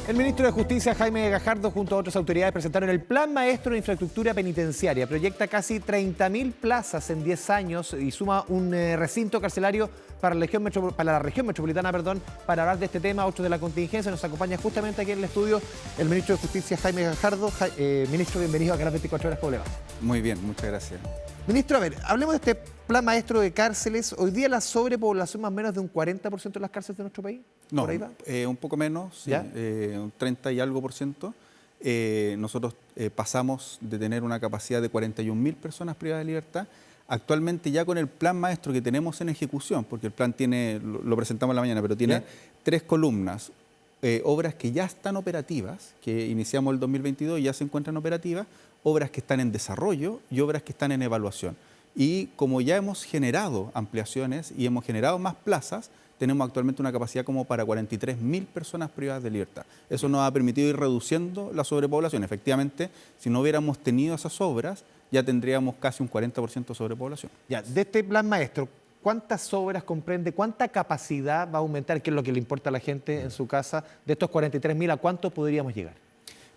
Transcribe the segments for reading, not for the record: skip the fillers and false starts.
El ministro de Justicia, Jaime Gajardo, junto a otras autoridades, presentaron el Plan Maestro de Infraestructura Penitenciaria. Proyecta casi 30.000 plazas en 10 años y suma un recinto carcelario para la región metropolitana, para hablar de este tema, otros de la contingencia. Nos acompaña justamente aquí en el estudio el ministro de Justicia, Jaime Gajardo. Ministro, bienvenido a Canal 24 Horas Problema. Muy bien, muchas gracias. Ministro, a ver, hablemos de este Plan Maestro de Cárceles. Hoy día la sobrepoblación más o menos de un 40% de las cárceles de nuestro país. No, ¿Por ahí va? Un poco menos, sí, un 30 y algo por ciento. Nosotros pasamos de tener una capacidad de 41.000 personas privadas de libertad. Actualmente ya con el plan maestro que tenemos en ejecución, porque el plan tiene, lo presentamos en la mañana, pero tiene 3 columnas, obras que ya están operativas, que iniciamos el 2022 y ya se encuentran operativas, obras que están en desarrollo y obras que están en evaluación. Y como ya hemos generado ampliaciones y hemos generado más plazas, tenemos actualmente una capacidad como para 43.000 personas privadas de libertad. Eso nos ha permitido ir reduciendo la sobrepoblación. Efectivamente, si no hubiéramos tenido esas obras, ya tendríamos casi un 40% de sobrepoblación. Ya, de este plan maestro, ¿cuántas obras comprende? ¿Cuánta capacidad va a aumentar? ¿Qué es lo que le importa a la gente en su casa? De estos 43.000, ¿a cuánto podríamos llegar?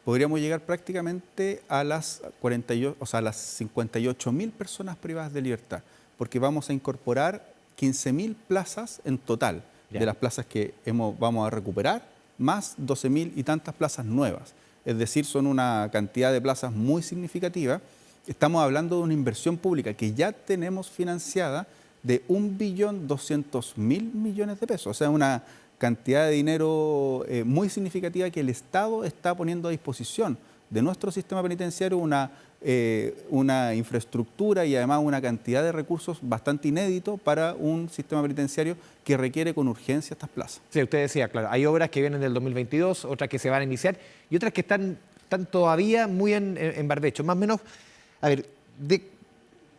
Podríamos llegar prácticamente a las 58.000 personas privadas de libertad, porque vamos a incorporar 15.000 plazas en total, de las plazas que vamos a recuperar, más 12.000 y tantas plazas nuevas. Es decir, son una cantidad de plazas muy significativa. Estamos hablando de una inversión pública que ya tenemos financiada de 1.200.000 millones de pesos, o sea, una cantidad de dinero muy significativa que el Estado está poniendo a disposición de nuestro sistema penitenciario, una infraestructura y además una cantidad de recursos bastante inédito para un sistema penitenciario que requiere con urgencia estas plazas. Sí, usted decía, claro, hay obras que vienen del 2022, otras que se van a iniciar y otras que están todavía muy en barbecho. Más o menos, a ver,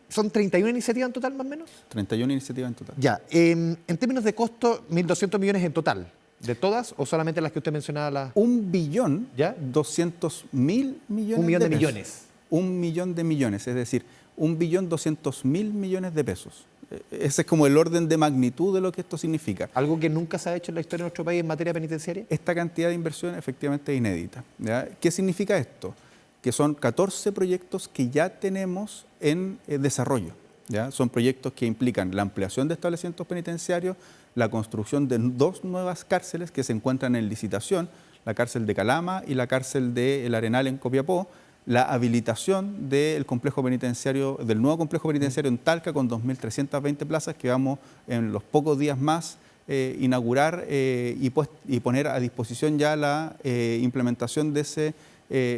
¿son 31 iniciativas en total, más o menos? 31 iniciativas en total. Ya, en términos de costo, 1.200 millones en total. ¿De todas o solamente las que usted mencionaba? 1.200.000 millones. 1 millón de millones. 1 millón de millones, es decir, 1.200.000 millones de pesos. Ese es como el orden de magnitud de lo que esto significa. ¿Algo que nunca se ha hecho en la historia de nuestro país en materia penitenciaria? Esta cantidad de inversión efectivamente es inédita, ¿ya? ¿Qué significa esto? Que son 14 proyectos que ya tenemos en desarrollo, ¿ya? Son proyectos que implican la ampliación de establecimientos penitenciarios, la construcción de 2 nuevas cárceles que se encuentran en licitación, la cárcel de Calama y la cárcel de El Arenal en Copiapó, la habilitación del complejo penitenciario, del nuevo complejo penitenciario en Talca con 2.320 plazas que vamos en los pocos días más inaugurar y poner a disposición ya la implementación de ese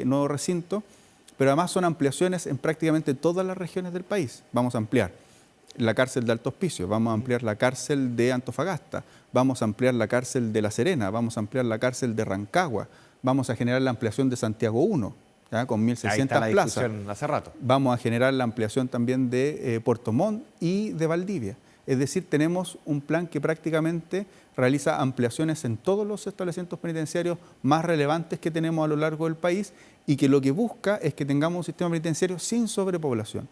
nuevo recinto, pero además son ampliaciones en prácticamente todas las regiones del país. Vamos a ampliar la cárcel de Alto Hospicio, vamos a ampliar la cárcel de Antofagasta, vamos a ampliar la cárcel de La Serena, vamos a ampliar la cárcel de Rancagua, vamos a generar la ampliación de Santiago 1, ¿ya? Con 1.600 plazas. Hace rato. Vamos a generar la ampliación también de Puerto Montt y de Valdivia. Es decir, tenemos un plan que prácticamente realiza ampliaciones en todos los establecimientos penitenciarios más relevantes que tenemos a lo largo del país y que lo que busca es que tengamos un sistema penitenciario sin sobrepoblación.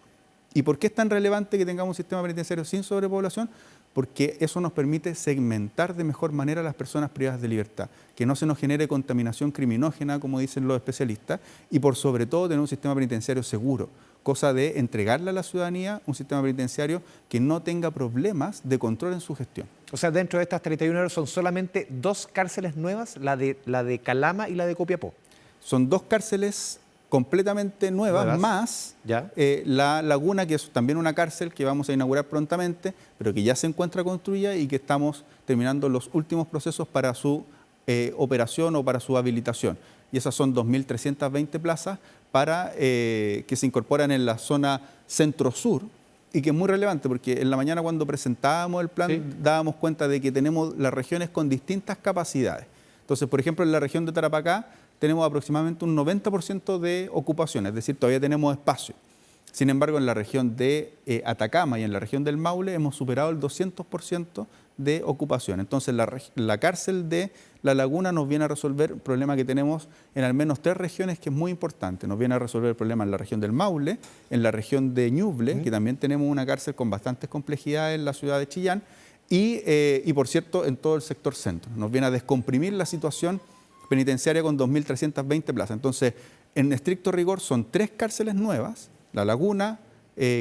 ¿Y por qué es tan relevante que tengamos un sistema penitenciario sin sobrepoblación? Porque eso nos permite segmentar de mejor manera a las personas privadas de libertad, que no se nos genere contaminación criminógena, como dicen los especialistas, y por sobre todo tener un sistema penitenciario seguro, cosa de entregarle a la ciudadanía un sistema penitenciario que no tenga problemas de control en su gestión. O sea, dentro de estas 31 horas son solamente 2 cárceles nuevas, la de Calama y la de Copiapó. Son 2 cárceles completamente nuevas, más la Laguna, que es también una cárcel que vamos a inaugurar prontamente, pero que ya se encuentra construida y que estamos terminando los últimos procesos para su operación o para su habilitación. Y esas son 2.320 plazas para que se incorporan en la zona centro-sur, y que es muy relevante porque en la mañana cuando presentábamos el plan dábamos cuenta de que tenemos las regiones con distintas capacidades. Entonces, por ejemplo, en la región de Tarapacá tenemos aproximadamente un 90% de ocupación, es decir, todavía tenemos espacio. Sin embargo, en la región de Atacama y en la región del Maule hemos superado el 200% de ocupación. Entonces, la cárcel de La Laguna nos viene a resolver el problema que tenemos en al menos 3 regiones, que es muy importante. Nos viene a resolver el problema en la región del Maule, en la región de Ñuble, que también tenemos una cárcel con bastantes complejidades en la ciudad de Chillán, y por cierto, en todo el sector centro. Nos viene a descomprimir la situación penitenciaria con 2.320 plazas. Entonces, en estricto rigor son 3 cárceles nuevas, La Laguna,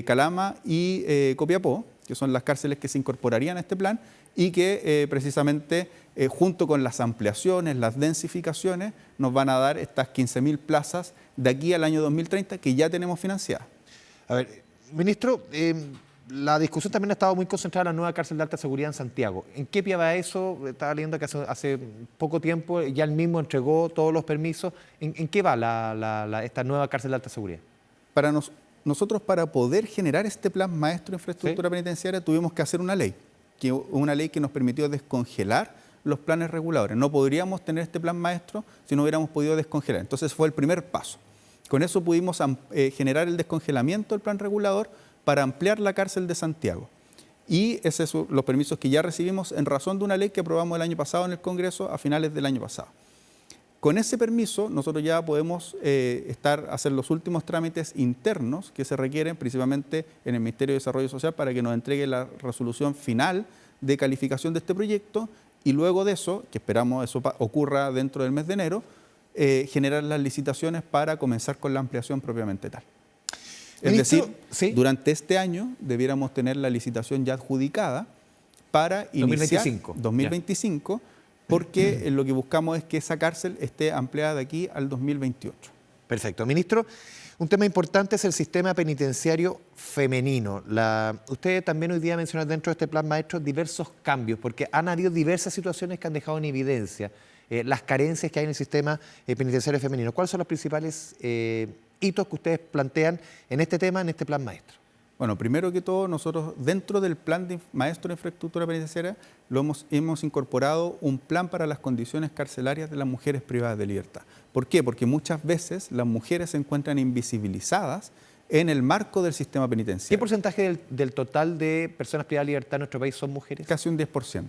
Calama y Copiapó, que son las cárceles que se incorporarían a este plan y que precisamente junto con las ampliaciones, las densificaciones, nos van a dar estas 15.000 plazas de aquí al año 2030 que ya tenemos financiadas. A ver, ministro, la discusión también ha estado muy concentrada en la nueva cárcel de alta seguridad en Santiago. ¿En qué pie va eso? Estaba leyendo que hace poco tiempo ya él mismo entregó todos los permisos. ¿En qué va esta nueva cárcel de alta seguridad? Nosotros para poder generar este plan maestro de infraestructura penitenciaria tuvimos que hacer una ley que nos permitió descongelar los planes reguladores. No podríamos tener este plan maestro si no hubiéramos podido descongelar. Entonces fue el primer paso. Con eso pudimos generar el descongelamiento del plan regulador para ampliar la cárcel de Santiago. Y esos son los permisos que ya recibimos en razón de una ley que aprobamos el año pasado en el Congreso a finales del año pasado. Con ese permiso nosotros ya podemos hacer los últimos trámites internos que se requieren principalmente en el Ministerio de Desarrollo Social para que nos entregue la resolución final de calificación de este proyecto y luego de eso, que esperamos eso ocurra dentro del mes de enero, generar las licitaciones para comenzar con la ampliación propiamente tal. Es decir, ¿sí? Durante este año debiéramos tener la licitación ya adjudicada para iniciar 2025 porque lo que buscamos es que esa cárcel esté ampliada de aquí al 2028. Perfecto. Ministro, un tema importante es el sistema penitenciario femenino. Usted también hoy día menciona dentro de este plan maestro diversos cambios, porque han habido diversas situaciones que han dejado en evidencia las carencias que hay en el sistema penitenciario femenino. ¿Cuáles son los principales hitos que ustedes plantean en este tema, en este plan maestro? Bueno, primero que todo, nosotros dentro del plan de maestro de infraestructura penitenciaria hemos incorporado un plan para las condiciones carcelarias de las mujeres privadas de libertad. ¿Por qué? Porque muchas veces las mujeres se encuentran invisibilizadas en el marco del sistema penitenciario. ¿Qué porcentaje del total de personas privadas de libertad en nuestro país son mujeres? Casi un 10%.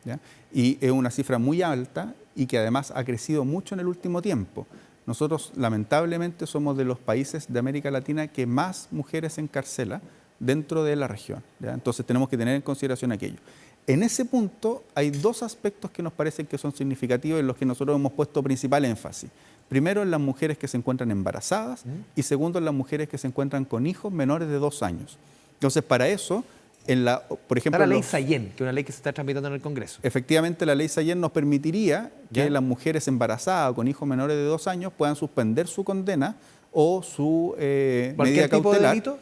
¿Ya? Y es una cifra muy alta y que además ha crecido mucho en el último tiempo. Nosotros, lamentablemente, somos de los países de América Latina que más mujeres encarcela dentro de la región, ¿ya? Entonces tenemos que tener en consideración aquello. En ese punto hay 2 aspectos que nos parecen que son significativos en los que nosotros hemos puesto principal énfasis. Primero, en las mujeres que se encuentran embarazadas y segundo, en las mujeres que se encuentran con hijos menores de 2 años. Entonces, para eso, por ejemplo, está la ley Sayén, que es una ley que se está tramitando en el Congreso. Efectivamente, la ley Sayén nos permitiría que las mujeres embarazadas o con hijos menores de 2 años puedan suspender su condena o su medida cautelar. ¿Tipo de delito?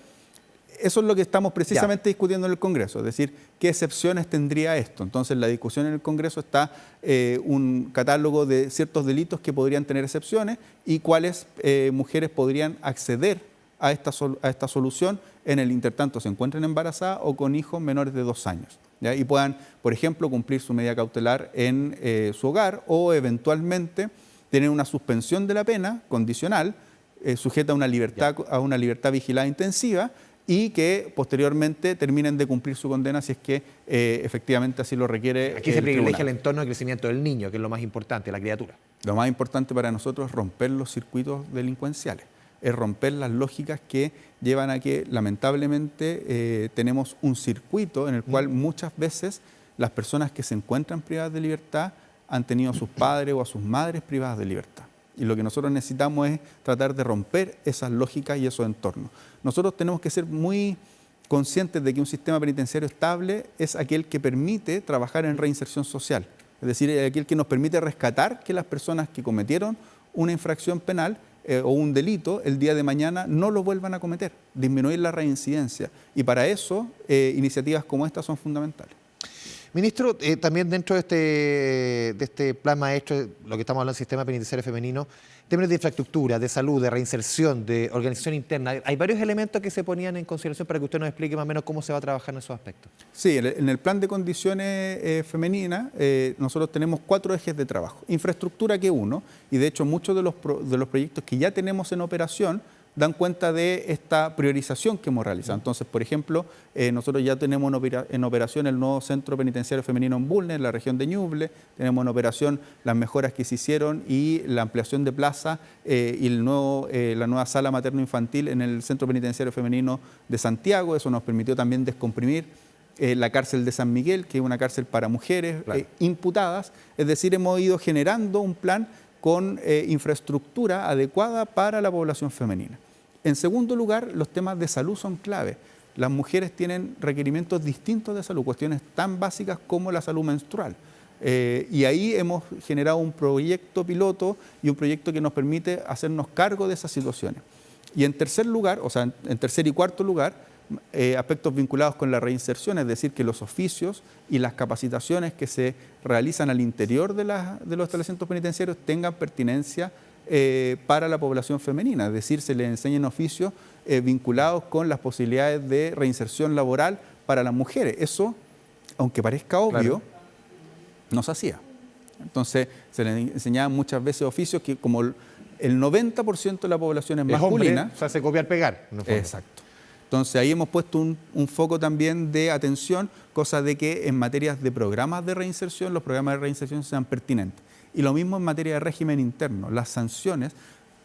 Eso es lo que estamos precisamente discutiendo en el Congreso, es decir, qué excepciones tendría esto. Entonces, la discusión en el Congreso está un catálogo de ciertos delitos que podrían tener excepciones y cuáles mujeres podrían acceder a esta solución en el intertanto se encuentren embarazadas o con hijos menores de 2 años, ¿ya? Y puedan, por ejemplo, cumplir su medida cautelar en su hogar o eventualmente tener una suspensión de la pena condicional sujeta a una libertad vigilada intensiva y que posteriormente terminen de cumplir su condena si es que efectivamente así lo requiere. Aquí se privilegia el entorno de crecimiento del niño, que es lo más importante, la criatura. Lo más importante para nosotros es romper los circuitos delincuenciales, es romper las lógicas que llevan a que lamentablemente tenemos un circuito en el cual muchas veces las personas que se encuentran privadas de libertad han tenido a sus padres o a sus madres privadas de libertad. Y lo que nosotros necesitamos es tratar de romper esas lógicas y esos entornos. Nosotros tenemos que ser muy conscientes de que un sistema penitenciario estable es aquel que permite trabajar en reinserción social. Es decir, aquel que nos permite rescatar que las personas que cometieron una infracción penal o un delito, el día de mañana no lo vuelvan a cometer, disminuir la reincidencia. Y para eso, iniciativas como esta son fundamentales. Ministro, también dentro de este plan maestro, lo que estamos hablando del sistema penitenciario femenino, en términos de infraestructura, de salud, de reinserción, de organización interna, hay varios elementos que se ponían en consideración para que usted nos explique más o menos cómo se va a trabajar en esos aspectos. Sí, en el plan de condiciones femeninas nosotros tenemos 4 ejes de trabajo. Infraestructura que uno, y de hecho muchos de los proyectos que ya tenemos en operación dan cuenta de esta priorización que hemos realizado. Entonces, por ejemplo, nosotros ya tenemos en operación el nuevo Centro Penitenciario Femenino en Bulnes, en la región de Ñuble, tenemos en operación las mejoras que se hicieron y la ampliación de plaza y la nueva sala materno-infantil en el Centro Penitenciario Femenino de Santiago. Eso nos permitió también descomprimir la cárcel de San Miguel, que es una cárcel para mujeres imputadas. Es decir, hemos ido generando un plan con infraestructura adecuada para la población femenina. En segundo lugar, los temas de salud son clave. Las mujeres tienen requerimientos distintos de salud, cuestiones tan básicas como la salud menstrual. Y ahí hemos generado un proyecto piloto y un proyecto que nos permite hacernos cargo de esas situaciones. Y en tercer lugar, o sea, en tercer y cuarto lugar, aspectos vinculados con la reinserción, es decir, que los oficios y las capacitaciones que se realizan al interior de los establecimientos penitenciarios tengan pertinencia para la población femenina, es decir, se les enseñen oficios vinculados con las posibilidades de reinserción laboral para las mujeres. Eso, aunque parezca obvio, no se hacía. Entonces, se les enseñaban muchas veces oficios que, como el 90% de la población es masculina. Hombre, se hace copiar-pegar. Exacto. Entonces, ahí hemos puesto un foco también de atención, cosa de que en materias de programas de reinserción, los programas de reinserción sean pertinentes. Y lo mismo en materia de régimen interno, las sanciones.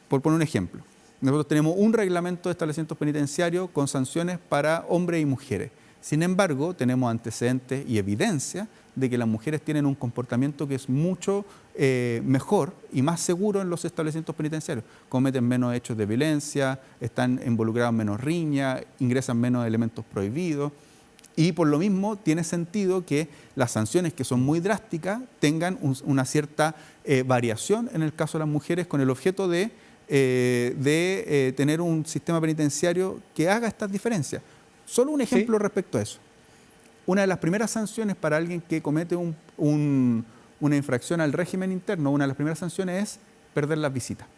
Por poner un ejemplo, nosotros tenemos un reglamento de establecimientos penitenciarios con sanciones para hombres y mujeres. Sin embargo, tenemos antecedentes y evidencia de que las mujeres tienen un comportamiento que es mucho mejor y más seguro en los establecimientos penitenciarios. Cometen menos hechos de violencia, están involucrados en menos riña, ingresan menos elementos prohibidos. Y por lo mismo tiene sentido que las sanciones, que son muy drásticas, tengan una cierta variación en el caso de las mujeres, con el objeto de tener un sistema penitenciario que haga estas diferencias. Solo un ejemplo respecto a eso. Una de las primeras sanciones para alguien que comete una infracción al régimen interno, una de las primeras sanciones es perder las visitas.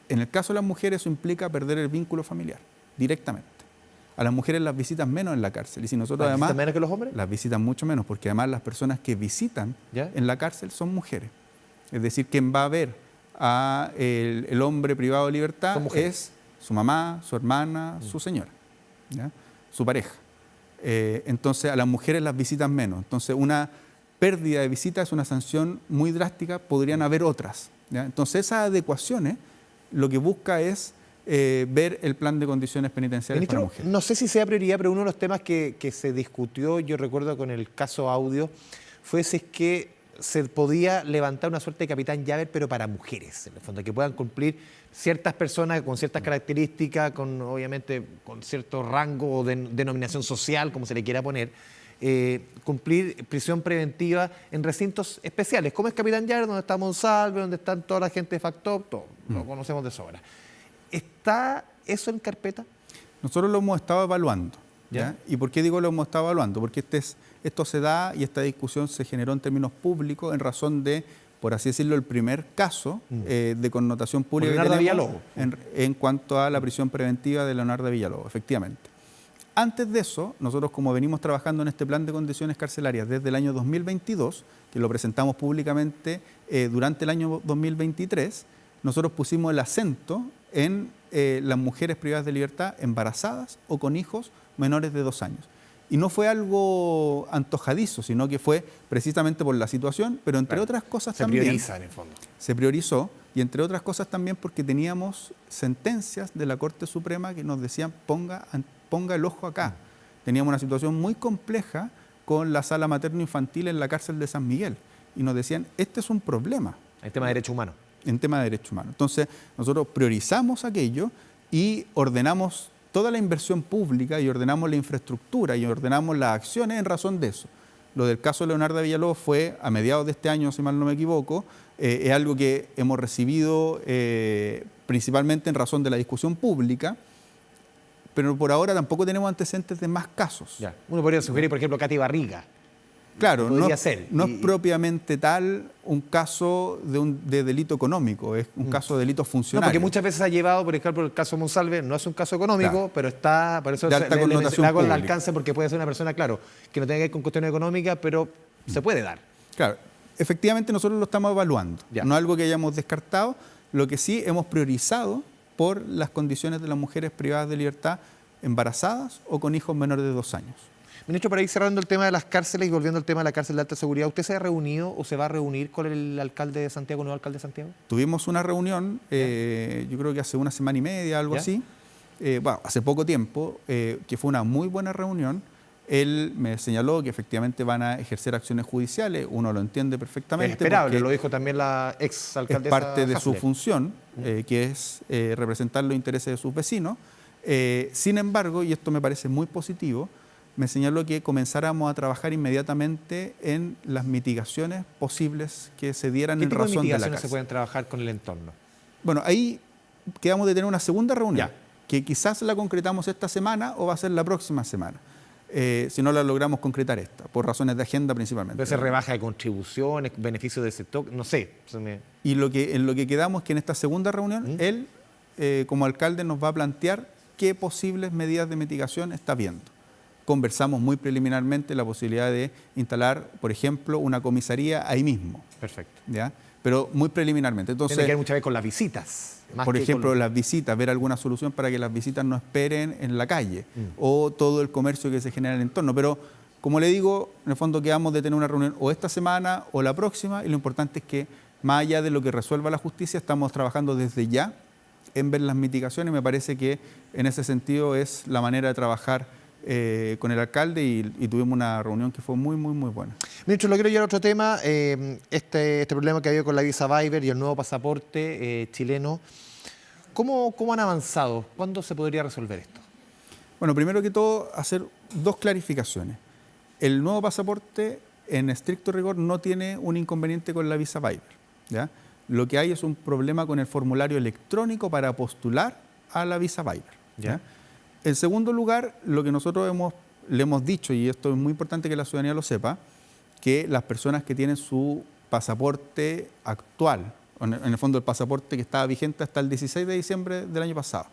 En el caso de las mujeres eso implica perder el vínculo familiar, directamente. A las mujeres las visitan menos en la cárcel. Y si nosotros además... ¿Visitan menos que los hombres? Las visitan mucho menos, porque además las personas que visitan en la cárcel son mujeres. Es decir, quien va a ver a el hombre privado de libertad es su mamá, su hermana, su señora, ¿ya? Su pareja. Entonces a las mujeres las visitan menos. Entonces una pérdida de visitas es una sanción muy drástica, podrían haber otras, ¿ya? Entonces esas adecuaciones lo que busca es ver el plan de condiciones penitenciarias. Ministro, para mujeres. No sé si sea prioridad, pero uno de los temas que se discutió, yo recuerdo con el caso Audio, fue si es que se podía levantar una suerte de capitán llave, pero para mujeres, en el fondo, que puedan cumplir ciertas personas con ciertas características, obviamente con cierto rango o denominación social, como se le quiera poner, cumplir prisión preventiva en recintos especiales, como es Capitán Llave, donde está Monsalve, donde están toda la gente de Factop, todo, lo conocemos de sobra. ¿Está eso en carpeta? Nosotros lo hemos estado evaluando. ¿Ya? ¿Y por qué digo lo hemos estado evaluando? Porque esto se da y esta discusión se generó en términos públicos en razón de, por así decirlo, el primer caso de connotación pública que tenemos en cuanto a la prisión preventiva de Leonardo Villalobos, efectivamente. Antes de eso, nosotros, como venimos trabajando en este plan de condiciones carcelarias desde el año 2022, que lo presentamos públicamente durante el año 2023, nosotros pusimos el acento en las mujeres privadas de libertad embarazadas o con hijos menores de 2 años. Y no fue algo antojadizo, sino que fue precisamente por la situación, pero entre otras cosas también... Se prioriza en el fondo. Se priorizó, y entre otras cosas también porque teníamos sentencias de la Corte Suprema que nos decían ponga el ojo acá. Teníamos una situación muy compleja con la sala materno-infantil en la cárcel de San Miguel, y nos decían, este es un problema. El tema de derechos humanos. En tema de derechos humanos. Entonces, nosotros priorizamos aquello y ordenamos toda la inversión pública y ordenamos la infraestructura y ordenamos las acciones en razón de eso. Lo del caso de Leonardo Villalobos fue a mediados de este año, si mal no me equivoco, es algo que hemos recibido principalmente en razón de la discusión pública, pero por ahora tampoco tenemos antecedentes de más casos. Ya. Uno podría sugerir, por ejemplo, Katy Barriga. Claro, no es propiamente tal un caso de delito económico, es un caso de delito funcionario. No, porque muchas veces ha llevado, por ejemplo, el caso Monsalve, no es un caso económico, pero está, por eso de alta connotación le hago el alcance, porque puede ser una persona, claro, que no tenga que ver con cuestiones económicas, pero se puede dar. Claro, efectivamente nosotros lo estamos evaluando, no es algo que hayamos descartado, lo que sí hemos priorizado por las condiciones de las mujeres privadas de libertad embarazadas o con hijos menores de 2 años. Ministro, para ir cerrando el tema de las cárceles y volviendo al tema de la cárcel de alta seguridad, ¿usted se ha reunido o se va a reunir con el alcalde de Santiago, nuevo alcalde de Santiago? Tuvimos una reunión, yo creo que hace 1 semana y media, algo así, hace poco tiempo, que fue una muy buena reunión, él me señaló que efectivamente van a ejercer acciones judiciales, uno lo entiende perfectamente. Es esperable, lo dijo también la ex alcaldesa. Es parte de su función, que es representar los intereses de sus vecinos. Sin embargo, y esto me parece muy positivo, me señaló que comenzáramos a trabajar inmediatamente en las mitigaciones posibles que se dieran en razón de la casa. ¿Qué tipo de mitigaciones se pueden trabajar con el entorno? Bueno, ahí quedamos de tener una segunda reunión, ya, que quizás la concretamos esta semana o va a ser la próxima semana, si no la logramos concretar esta, por razones de agenda principalmente. Puede ser rebaja de contribuciones, beneficios del sector, no sé. Y en lo que quedamos es que en esta segunda reunión, él, como alcalde, nos va a plantear qué posibles medidas de mitigación está viendo. Conversamos muy preliminarmente la posibilidad de instalar, por ejemplo, una comisaría ahí mismo. Perfecto. ¿Ya? Pero muy preliminarmente. Entonces, tiene que ver muchas veces con las visitas. Por ejemplo, las visitas, ver alguna solución para que las visitas no esperen en la calle o todo el comercio que se genera en el entorno. Pero, como le digo, en el fondo quedamos de tener una reunión o esta semana o la próxima, y lo importante es que, más allá de lo que resuelva la justicia, estamos trabajando desde ya en ver las mitigaciones. Me parece que en ese sentido es la manera de trabajar con el alcalde y tuvimos una reunión que fue muy, muy, muy buena. Ministro, lo quiero llevar a otro tema, este problema que ha habido con la visa Viber y el nuevo pasaporte chileno. ¿Cómo han avanzado? ¿Cuándo se podría resolver esto? Bueno, primero que todo, hacer dos clarificaciones. El nuevo pasaporte, en estricto rigor, no tiene un inconveniente con la visa Viber, ¿ya? Lo que hay es un problema con el formulario electrónico para postular a la visa Viber, ¿ya? En segundo lugar, lo que nosotros le hemos dicho, y esto es muy importante que la ciudadanía lo sepa, que las personas que tienen su pasaporte actual, en el fondo el pasaporte que estaba vigente hasta el 16 de diciembre del año pasado,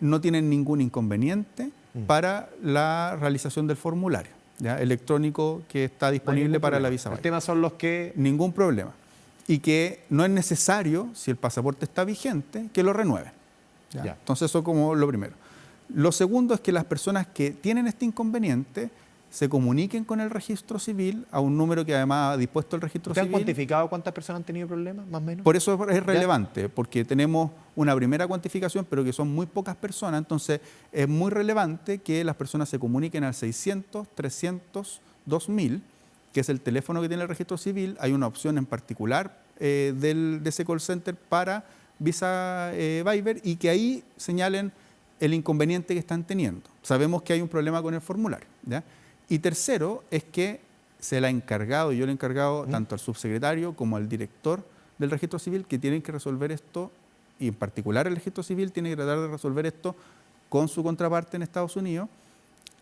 no tienen ningún inconveniente para la realización del formulario, ¿ya? Electrónico que está disponible para la visa. Los temas son los que... Ningún problema. Y que no es necesario, si el pasaporte está vigente, que lo renueven. ¿Ya? Entonces eso como lo primero. Lo segundo es que las personas que tienen este inconveniente se comuniquen con el registro civil a un número que además ha dispuesto el registro civil. ¿Te han cuantificado cuántas personas han tenido problemas, más o menos? Por eso es relevante, porque tenemos una primera cuantificación, pero que son muy pocas personas. Entonces es muy relevante que las personas se comuniquen al 600, 300, 2000, que es el teléfono que tiene el registro civil. Hay una opción en particular de ese call center para visa Viber, y que ahí señalen el inconveniente que están teniendo. Sabemos que hay un problema con el formulario, ¿ya? Y tercero es que se le ha encargado, yo le he encargado tanto al subsecretario como al director del registro civil, que tienen que resolver esto, y en particular el registro civil tiene que tratar de resolver esto con su contraparte en Estados Unidos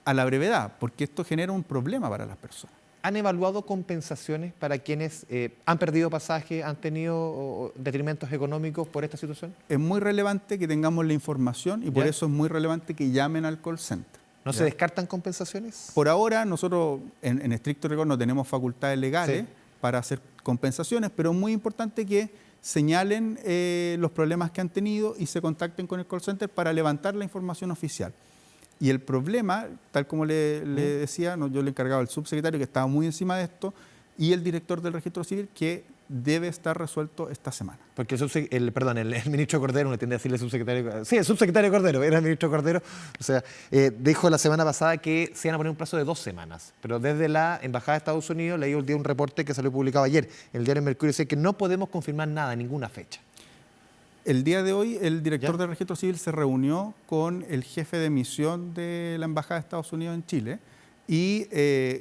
a la brevedad, porque esto genera un problema para las personas. ¿Han evaluado compensaciones para quienes han perdido pasaje, han tenido detrimentos económicos por esta situación? Es muy relevante que tengamos la información y por eso es muy relevante que llamen al call center. ¿No se descartan compensaciones? Por ahora nosotros en estricto rigor no tenemos facultades legales para hacer compensaciones, pero es muy importante que señalen los problemas que han tenido y se contacten con el call center para levantar la información oficial. Y el problema, tal como le decía, yo le he encargado al subsecretario, que estaba muy encima de esto, y el director del registro civil, que debe estar resuelto esta semana. Porque el ministro Cordero, no tiende a decirle subsecretario. Sí, el subsecretario Cordero, era el ministro Cordero. O sea, dijo la semana pasada que se iban a poner un plazo de 2 semanas. Pero desde la Embajada de Estados Unidos leí un reporte que salió publicado ayer. El diario Mercurio dice que no podemos confirmar nada, ninguna fecha. El día de hoy, el director del registro civil se reunió con el jefe de misión de la Embajada de Estados Unidos en Chile y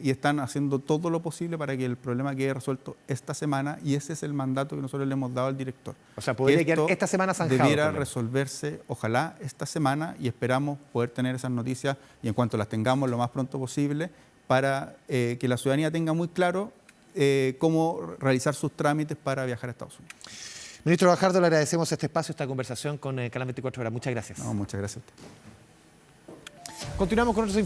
están haciendo todo lo posible para que el problema quede resuelto esta semana, y ese es el mandato que nosotros le hemos dado al director. O sea, podría quedar esta semana zanjado. Debiera resolverse, ojalá, esta semana, y esperamos poder tener esas noticias, y en cuanto las tengamos lo más pronto posible, para que la ciudadanía tenga muy claro cómo realizar sus trámites para viajar a Estados Unidos. Ministro Gajardo, le agradecemos este espacio, esta conversación con Canal 24 Horas. Muchas gracias. No, muchas gracias a usted. Continuamos con otros